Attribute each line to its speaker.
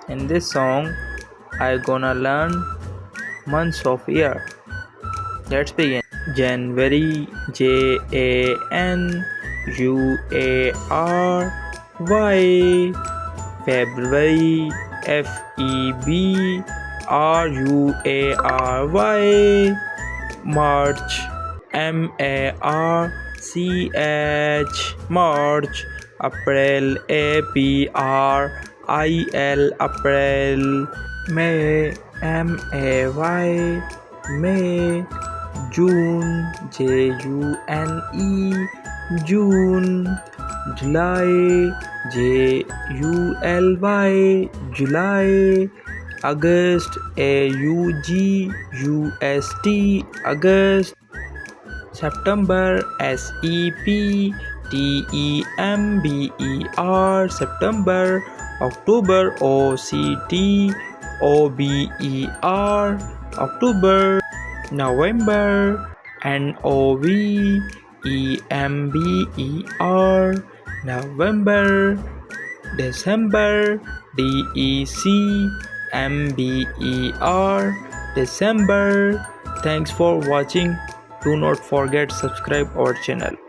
Speaker 1: In this song, I gonna learn months of year. Let's begin. January, January. February, February. March, March. April, April. May, May. June, June. July, July. August, August. September, September. October, October. November, November. November. December, December. Thanks for watching. Do not forget subscribe our channel.